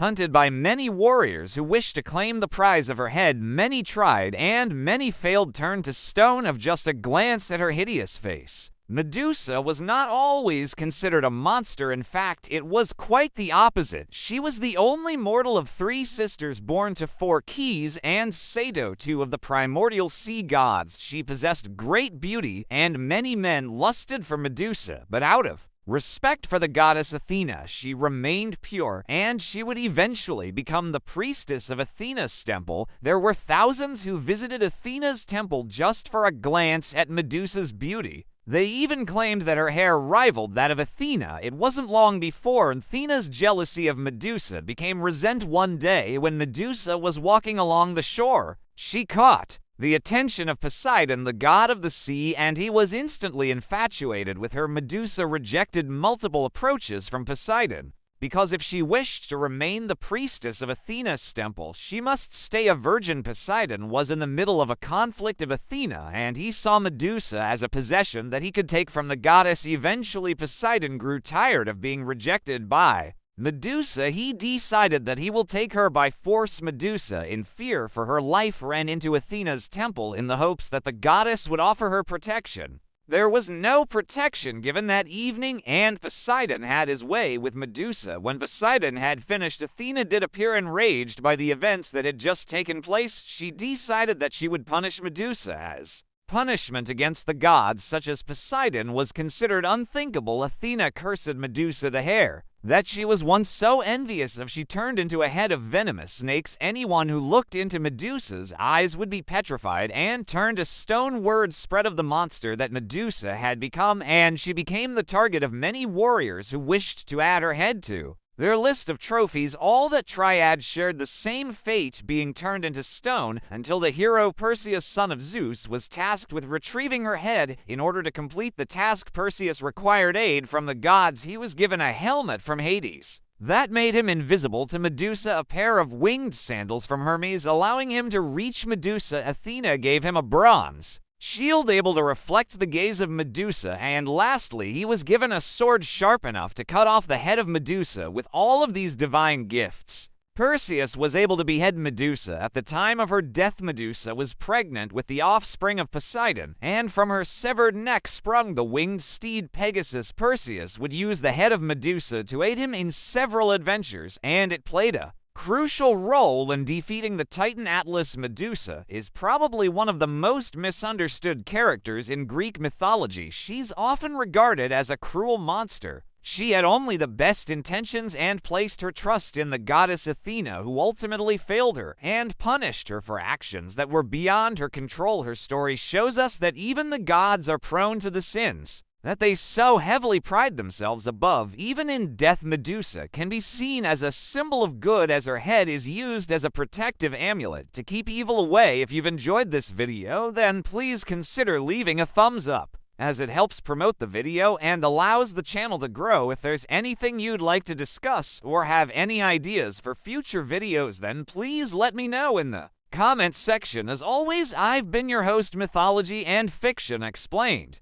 Hunted by many warriors who wished to claim the prize of her head, many tried, and many failed, turned to stone of just a glance at her hideous face. Medusa was not always considered a monster. In fact, it was quite the opposite. She was the only mortal of 3 sisters born to Phorcys and Sato, 2 of the primordial sea gods. She possessed great beauty, and many men lusted for Medusa, but out of respect for the goddess Athena, she remained pure, and she would eventually become the priestess of Athena's temple. There were thousands who visited Athena's temple just for a glance at Medusa's beauty. They even claimed that her hair rivaled that of Athena. It wasn't long before Athena's jealousy of Medusa became resent one day when Medusa was walking along the shore. She caught the attention of Poseidon, the god of the sea, and he was instantly infatuated with her. Medusa rejected multiple approaches from Poseidon, because if she wished to remain the priestess of Athena's temple, she must stay a virgin. Poseidon was in the middle of a conflict of Athena, and he saw Medusa as a possession that he could take from the goddess. Eventually, Poseidon grew tired of being rejected by Medusa. He decided that he will take her by force. Medusa, in fear for her life, ran into Athena's temple in the hopes that the goddess would offer her protection. There was no protection given that evening, and Poseidon had his way with Medusa. When Poseidon had finished, Athena did appear enraged by the events that had just taken place. She decided that she would punish Medusa. As punishment against the gods such as Poseidon was considered unthinkable, Athena cursed Medusa the hair that she was once so envious of. She turned into a head of venomous snakes. Anyone who looked into Medusa's eyes would be petrified and turned to stone. Word spread of the monster that Medusa had become, and she became the target of many warriors who wished to add her head to their list of trophies. All the triads shared the same fate, being turned into stone, until the hero Perseus, son of Zeus, was tasked with retrieving her head. In order to complete the task, Perseus required aid from the gods. He was given a helmet from Hades that made him invisible to Medusa, a pair of winged sandals from Hermes, allowing him to reach Medusa. Athena gave him a bronze shield able to reflect the gaze of Medusa, and lastly, he was given a sword sharp enough to cut off the head of Medusa. With all of these divine gifts, Perseus was able to behead Medusa. At the time of her death, Medusa was pregnant with the offspring of Poseidon, and from her severed neck sprung the winged steed Pegasus. Perseus would use the head of Medusa to aid him in several adventures, and it played a crucial role in defeating the Titan Atlas. Medusa is probably one of the most misunderstood characters in Greek mythology. She's often regarded as a cruel monster. She had only the best intentions and placed her trust in the goddess Athena, who ultimately failed her and punished her for actions that were beyond her control. Her story shows us that even the gods are prone to the sins that they so heavily pride themselves above. Even in death, Medusa can be seen as a symbol of good, as her head is used as a protective amulet to keep evil away. If you've enjoyed this video, then please consider leaving a thumbs up, as it helps promote the video and allows the channel to grow. If there's anything you'd like to discuss or have any ideas for future videos, then please let me know in the comments section. As always, I've been your host, Mythology and Fiction Explained.